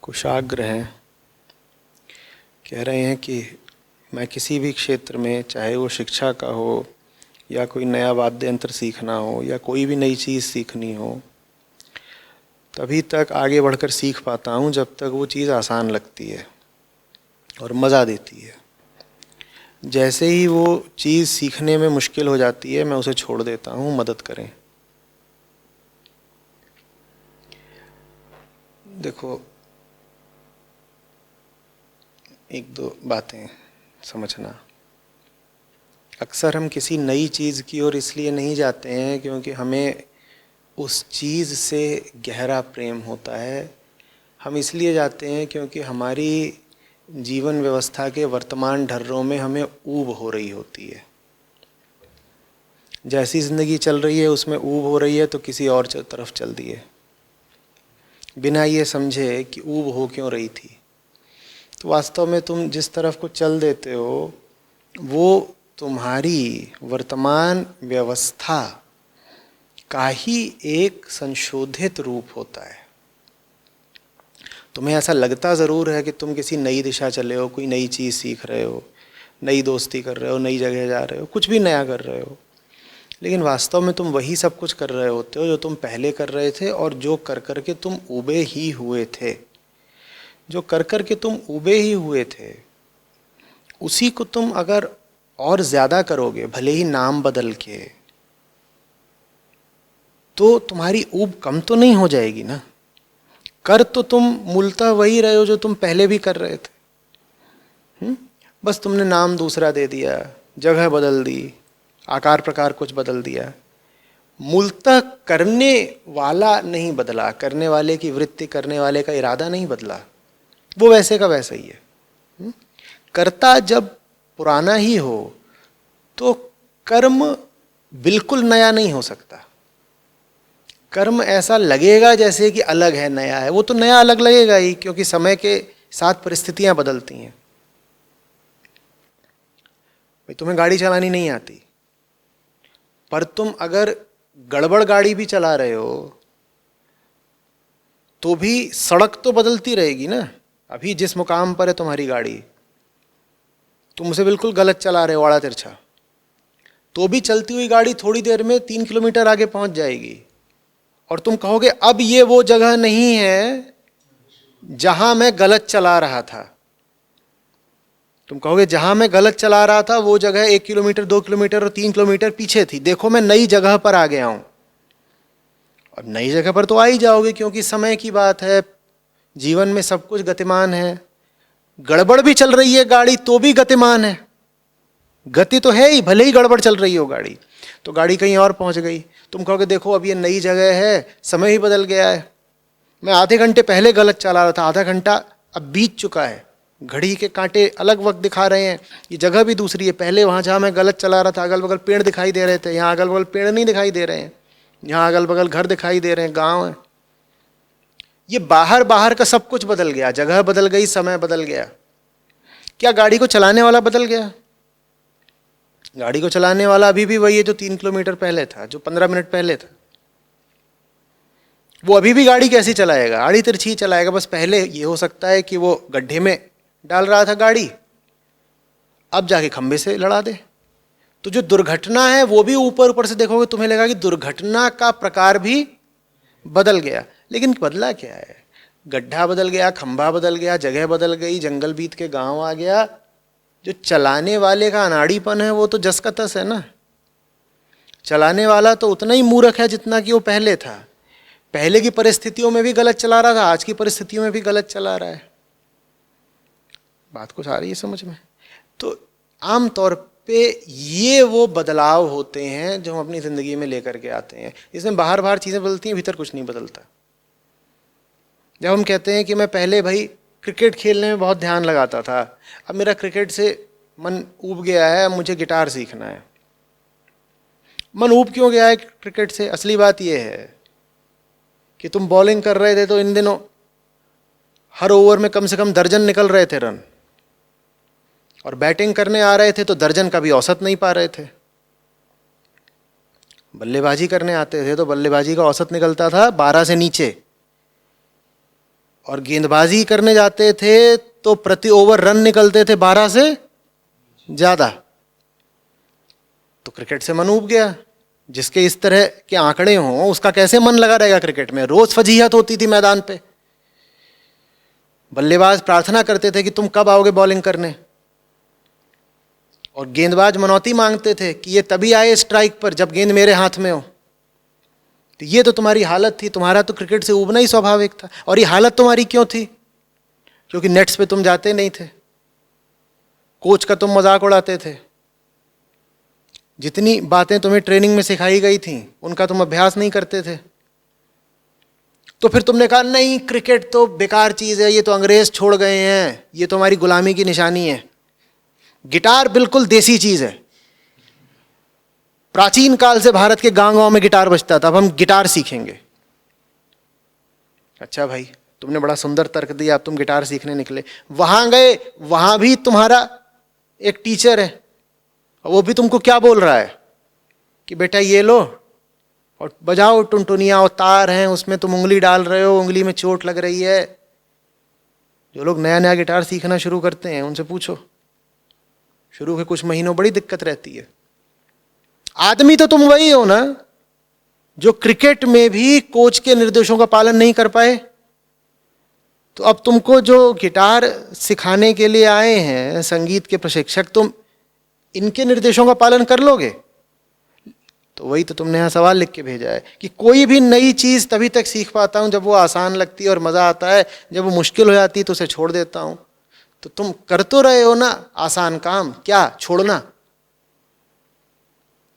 कुशाग्र हैं, कह रहे हैं कि मैं किसी भी क्षेत्र में, चाहे वो शिक्षा का हो या कोई नया वाद्य यंत्र सीखना हो या कोई भी नई चीज़ सीखनी हो, तभी तक आगे बढ़कर सीख पाता हूँ जब तक वो चीज़ आसान लगती है और मज़ा देती है। जैसे ही वो चीज़ सीखने में मुश्किल हो जाती है, मैं उसे छोड़ देता हूँ, मदद करें। देखो, एक दो बातें समझना। अक्सर हम किसी नई चीज़ की ओर इसलिए नहीं जाते हैं क्योंकि हमें उस चीज़ से गहरा प्रेम होता है। हम इसलिए जाते हैं क्योंकि हमारी जीवन व्यवस्था के वर्तमान ढर्रों में हमें ऊब हो रही होती है। जैसी ज़िंदगी चल रही है उसमें ऊब हो रही है तो किसी और तरफ चल दिए, बिना ये समझे कि ऊब हो क्यों रही थी। तो वास्तव में तुम जिस तरफ को चल देते हो वो तुम्हारी वर्तमान व्यवस्था का ही एक संशोधित रूप होता है। तुम्हें ऐसा लगता ज़रूर है कि तुम किसी नई दिशा चले हो, कोई नई चीज़ सीख रहे हो, नई दोस्ती कर रहे हो, नई जगह जा रहे हो, कुछ भी नया कर रहे हो, लेकिन वास्तव में तुम वही सब कुछ कर रहे होते हो जो तुम पहले कर रहे थे और जो कर कर के तुम उबे ही हुए थे। जो कर कर के तुम उबे ही हुए थे उसी को तुम अगर और ज़्यादा करोगे, भले ही नाम बदल के, तो तुम्हारी ऊब कम तो नहीं हो जाएगी ना। कर तो तुम मूलतः वही रहे हो जो तुम पहले भी कर रहे थे। बस तुमने नाम दूसरा दे दिया, जगह बदल दी, आकार प्रकार कुछ बदल दिया। मूलतः करने वाला नहीं बदला, करने वाले की वृत्ति, करने वाले का इरादा नहीं बदला, वो वैसे का वैसा ही है। कर्ता जब पुराना ही हो तो कर्म बिल्कुल नया नहीं हो सकता। कर्म ऐसा लगेगा जैसे कि अलग है, नया है। वो तो नया अलग लगेगा ही, क्योंकि समय के साथ परिस्थितियां बदलती हैं। भाई तुम्हें गाड़ी चलानी नहीं आती, पर तुम अगर गड़बड़ गाड़ी भी चला रहे हो तो भी सड़क तो बदलती रहेगी ना। अभी जिस मुकाम पर है तुम्हारी गाड़ी, तुम उसे बिल्कुल गलत चला रहे हो, आड़ा तिरछा, तो भी चलती हुई गाड़ी थोड़ी देर में 3 किलोमीटर आगे पहुंच जाएगी और तुम कहोगे अब ये वो जगह नहीं है जहां मैं गलत चला रहा था। तुम कहोगे जहां मैं गलत चला रहा था वो जगह 1 किलोमीटर, 2 किलोमीटर और 3 किलोमीटर पीछे थी, देखो मैं नई जगह पर आ गया हूं। और नई जगह पर तो आ ही जाओगे क्योंकि समय की बात है, जीवन में सब कुछ गतिमान है। गड़बड़ भी चल रही है गाड़ी तो भी गतिमान है, गति तो है ही, भले ही गड़बड़ चल रही हो गाड़ी। तो गाड़ी कहीं और पहुंच गई, तुम कहोगे देखो अब ये नई जगह है, समय ही बदल गया है। मैं आधे घंटे पहले गलत चला रहा था, आधा घंटा अब बीत चुका है, घड़ी के कांटे अलग वक्त दिखा रहे हैं, ये जगह भी दूसरी है। पहले वहाँ जहाँ मैं गलत चला रहा था अगल बगल पेड़ दिखाई दे रहे थे, यहाँ अगल बगल पेड़ नहीं दिखाई दे रहे हैं, यहाँ अगल बगल घर दिखाई दे रहे हैं, गाँव है। ये बाहर बाहर का सब कुछ बदल गया, जगह बदल गई, समय बदल गया। क्या गाड़ी को चलाने वाला बदल गया? गाड़ी को चलाने वाला अभी भी वही है जो 3 किलोमीटर पहले था, जो 15 मिनट पहले था। वो अभी भी गाड़ी कैसी चलाएगा? आड़ी तिरछी चलाएगा। बस पहले ये हो सकता है कि वो गड्ढे में डाल रहा था गाड़ी, अब जाके खंबे से लड़ा दे। तो जो दुर्घटना है वो भी ऊपर ऊपर से देखोगे तुम्हें लगेगा कि दुर्घटना का प्रकार भी बदल गया, लेकिन बदला क्या है? गड्ढा बदल गया, खंभा बदल गया, जगह बदल गई, जंगल बीत के गांव आ गया। जो चलाने वाले का अनाड़ीपन है वो तो जस का तस है ना। चलाने वाला तो उतना ही मूर्ख है जितना कि वो पहले था। पहले की परिस्थितियों में भी गलत चला रहा था, आज की परिस्थितियों में भी गलत चला रहा है। बात कुछ आ रही है समझ में? तो आमतौर पे ये वो बदलाव होते हैं जो हम अपनी ज़िंदगी में लेकर के आते हैं। इसमें बाहर बाहर चीज़ें बदलती हैं, भीतर कुछ नहीं बदलता। जब हम कहते हैं कि मैं पहले भाई क्रिकेट खेलने में बहुत ध्यान लगाता था, अब मेरा क्रिकेट से मन ऊब गया है, अब मुझे गिटार सीखना है। मन ऊब क्यों गया है क्रिकेट से? असली बात यह है कि तुम बॉलिंग कर रहे थे तो इन दिनों हर ओवर में कम से कम दर्जन निकल रहे थे रन, और बैटिंग करने आ रहे थे तो दर्जन का भी औसत नहीं पा रहे थे। बल्लेबाजी करने आते थे तो बल्लेबाजी का औसत निकलता था 12 से नीचे। और गेंदबाजी करने जाते थे तो प्रति ओवर रन निकलते थे 12 से ज्यादा। तो क्रिकेट से मन ऊब गया। जिसके इस तरह के आंकड़े हों उसका कैसे मन लगा रहेगा क्रिकेट में। रोज फजीहत होती थी मैदान पे। बल्लेबाज प्रार्थना करते थे कि तुम कब आओगे बॉलिंग करने, और गेंदबाज मनौती मांगते थे कि ये तभी आए स्ट्राइक पर जब गेंद मेरे हाथ में हो। तो ये तो तुम्हारी हालत थी। तुम्हारा तो क्रिकेट से ऊबना ही स्वाभाविक था। और ये हालत तुम्हारी क्यों थी? क्योंकि नेट्स पे तुम जाते नहीं थे, कोच का तुम मजाक उड़ाते थे, जितनी बातें तुम्हें ट्रेनिंग में सिखाई गई थी उनका तुम अभ्यास नहीं करते थे। तो फिर तुमने कहा नहीं, क्रिकेट तो बेकार चीज है, ये तो अंग्रेज छोड़ गए हैं, ये तो हमारी गुलामी की निशानी है। गिटार बिल्कुल देसी चीज है। प्राचीन काल से भारत के गांव गांव में गिटार बजता था, अब हम गिटार सीखेंगे। अच्छा भाई, तुमने बड़ा सुंदर तर्क दिया, अब तुम गिटार सीखने निकले। वहां गए, वहां भी तुम्हारा एक टीचर है, वो भी तुमको क्या बोल रहा है कि बेटा ये लो और बजाओ टुनटुनिया, और तार हैं उसमें तुम उंगली डाल रहे हो, उंगली में चोट लग रही है। जो लोग नया नया गिटार सीखना शुरू करते हैं उनसे पूछो, शुरू के कुछ महीनों बड़ी दिक्कत रहती है। आदमी तो तुम वही हो ना जो क्रिकेट में भी कोच के निर्देशों का पालन नहीं कर पाए। तो अब तुमको जो गिटार सिखाने के लिए आए हैं संगीत के प्रशिक्षक, तुम इनके निर्देशों का पालन कर लोगे? तो वही तो तुमने यहां सवाल लिख के भेजा है कि कोई भी नई चीज तभी तक सीख पाता हूं जब वो आसान लगती है और मजा आता है, जब वो मुश्किल हो जाती है तो उसे छोड़ देता हूं। तो तुम कर तो रहे हो ना आसान काम, क्या छोड़ना?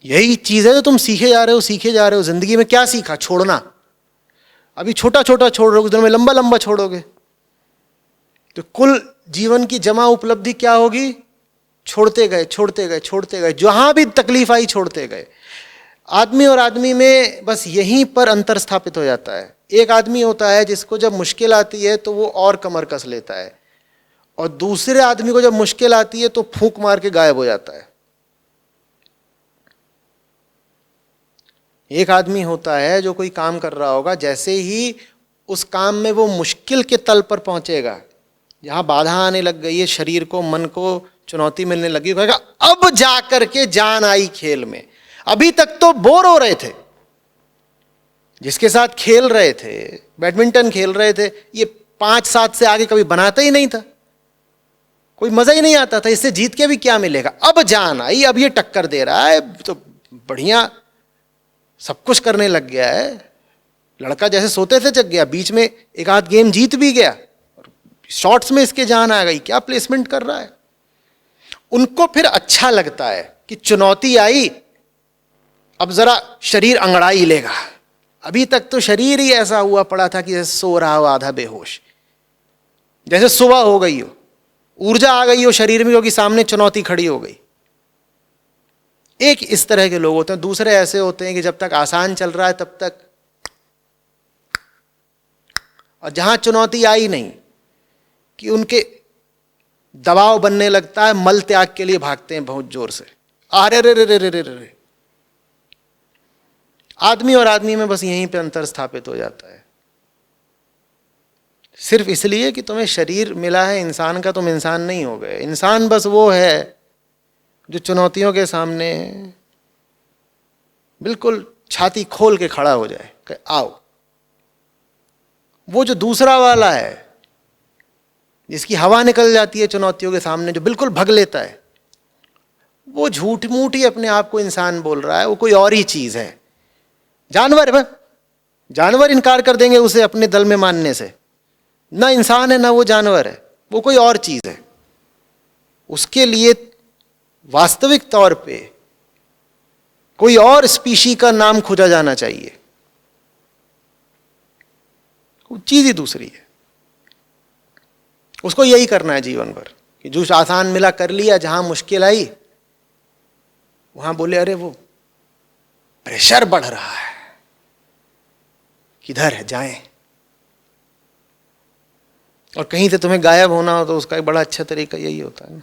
यही चीज है जो तुम सीखे जा रहे हो, सीखे जा रहे हो। जिंदगी में क्या सीखा? छोड़ना। अभी छोटा छोटा छोड़ रहे हो, कुछ दिनों में लंबा लंबा छोड़ोगे। तो कुल जीवन की जमा उपलब्धि क्या होगी? छोड़ते गए छोड़ते गए छोड़ते गए, जहां भी तकलीफ आई छोड़ते गए। आदमी और आदमी में बस यहीं पर अंतर स्थापित हो जाता है। एक आदमी होता है जिसको जब मुश्किल आती है तो वो और कमर कस लेता है, और दूसरे आदमी को जब मुश्किल आती है तो फूंक मार के गायब हो जाता है। एक आदमी होता है जो कोई काम कर रहा होगा, जैसे ही उस काम में वो मुश्किल के तल पर पहुंचेगा, जहां बाधा आने लग गई है, शरीर को मन को चुनौती मिलने लगी, कहेगा अब जाकर के जान आई खेल में। अभी तक तो बोर हो रहे थे, जिसके साथ खेल रहे थे, बैडमिंटन खेल रहे थे, ये 5-7 से आगे कभी बनाता ही नहीं था, कोई मजा ही नहीं आता था, इससे जीत के भी क्या मिलेगा। अब जान आई, अब ये टक्कर दे रहा है तो बढ़िया, सब कुछ करने लग गया है। लड़का जैसे सोते थे जग गया, बीच में एक आध गेम जीत भी गया, शॉट्स में इसके जान आ गई, क्या प्लेसमेंट कर रहा है। उनको फिर अच्छा लगता है कि चुनौती आई, अब जरा शरीर अंगड़ाई लेगा। अभी तक तो शरीर ही ऐसा हुआ पड़ा था कि जैसे सो रहा हो आधा बेहोश, जैसे सुबह हो गई हो, ऊर्जा आ गई हो शरीर में क्योंकि सामने चुनौती खड़ी हो गई। एक इस तरह के लोग होते हैं। दूसरे ऐसे होते हैं कि जब तक आसान चल रहा है तब तक, और जहां चुनौती आई नहीं कि उनके दबाव बनने लगता है, मल त्याग के लिए भागते हैं बहुत जोर से। अरे रे रे रे रे रे रे। आदमी और आदमी में बस यहीं पे अंतर स्थापित हो जाता है। सिर्फ इसलिए कि तुम्हें शरीर मिला है इंसान का, तुम इंसान नहीं हो गए। इंसान बस वो है जो चुनौतियों के सामने बिल्कुल छाती खोल के खड़ा हो जाए कि आओ। वो जो दूसरा वाला है जिसकी हवा निकल जाती है चुनौतियों के सामने, जो बिल्कुल भग लेता है, वो झूठ मूठ ही अपने आप को इंसान बोल रहा है, वो कोई और ही चीज है। जानवर है, जानवर इनकार कर देंगे उसे अपने दल में मानने से। ना इंसान है ना वो जानवर है, वो कोई और चीज है। उसके लिए वास्तविक तौर पे कोई और स्पीशी का नाम खोजा जाना चाहिए, वो चीज ही दूसरी है। उसको यही करना है जीवन भर कि जो आसान मिला कर लिया, जहां मुश्किल आई वहां बोले अरे वो प्रेशर बढ़ रहा है, किधर है जाएं। और कहीं से तुम्हें गायब होना हो तो उसका एक बड़ा अच्छा तरीका यही होता है ना।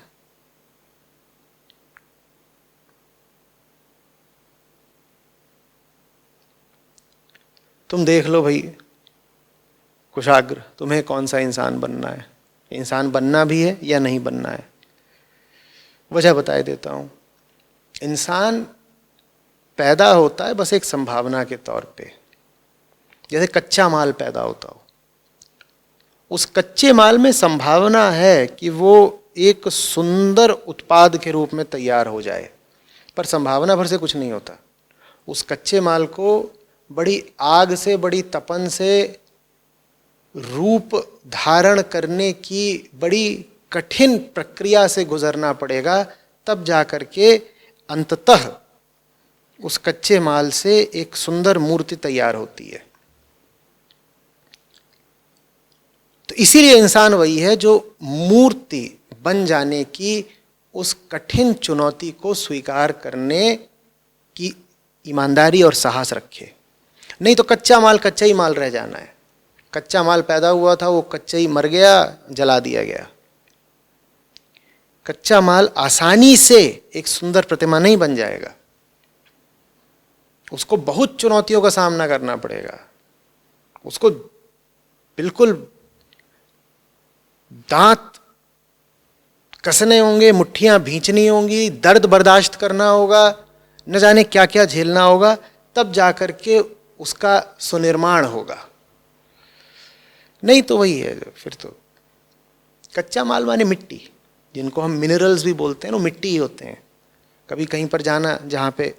तुम देख लो भाई, कुशाग्र, तुम्हें कौन सा इंसान बनना है, इंसान बनना भी है या नहीं बनना है। वजह बता देता हूँ। इंसान पैदा होता है बस एक संभावना के तौर पे, जैसे कच्चा माल पैदा होता हो। उस कच्चे माल में संभावना है कि वो एक सुंदर उत्पाद के रूप में तैयार हो जाए, पर संभावना भर से कुछ नहीं होता। उस कच्चे माल को बड़ी आग से, बड़ी तपन से रूप धारण करने की बड़ी कठिन प्रक्रिया से गुजरना पड़ेगा, तब जाकर के अंततः उस कच्चे माल से एक सुंदर मूर्ति तैयार होती है। तो इसीलिए इंसान वही है जो मूर्ति बन जाने की उस कठिन चुनौती को स्वीकार करने की ईमानदारी और साहस रखे। नहीं तो कच्चा ही माल रह जाना है। कच्चा माल पैदा हुआ था, वो कच्चा ही मर गया, जला दिया गया। कच्चा माल आसानी से एक सुंदर प्रतिमा नहीं बन जाएगा, उसको बहुत चुनौतियों का सामना करना पड़ेगा। उसको बिल्कुल दांत कसने होंगे, मुट्ठियां भींचनी होंगी, दर्द बर्दाश्त करना होगा, न जाने क्या क्या झेलना होगा, तब जाकर के उसका सुनिर्माण होगा। नहीं तो वही है, फिर तो कच्चा माल माने मिट्टी, जिनको हम मिनरल्स भी बोलते हैं ना, मिट्टी ही होते हैं। कभी कहीं पर जाना जहाँ पे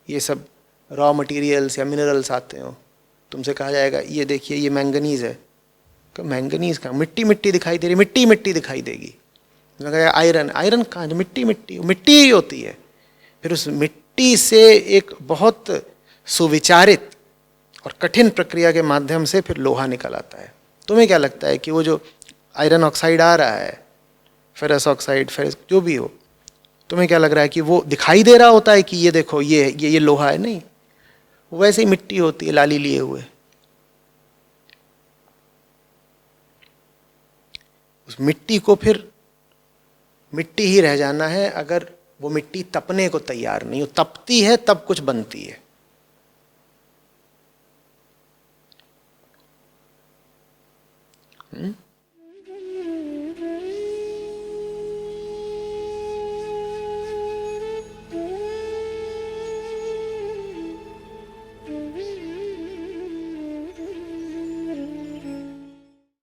ये सब रॉ मटेरियल्स या मिनरल्स आते हो, तुमसे कहा जाएगा ये देखिए ये मैंगनीज है। मैंगनीज का मिट्टी मिट्टी दिखाई दे रही, मिट्टी मिट्टी दिखाई देगी। आयरन, आयरन कहाँ, मिट्टी मिट्टी मिट्टी ही होती है। फिर उस मिट्टी से एक बहुत सुविचारित और कठिन प्रक्रिया के माध्यम से फिर लोहा निकल आता है। तुम्हें क्या लगता है कि वो जो आयरन ऑक्साइड आ रहा है, फेरस ऑक्साइड, फेरस जो भी हो, तुम्हें क्या लग रहा है कि वो दिखाई दे रहा होता है कि ये देखो ये लोहा है? नहीं, वैसे ही मिट्टी होती है लाली लिए हुए। उस मिट्टी को फिर मिट्टी ही रह जाना है अगर वो मिट्टी तपने को तैयार नहीं हो। तपती है तब कुछ बनती है।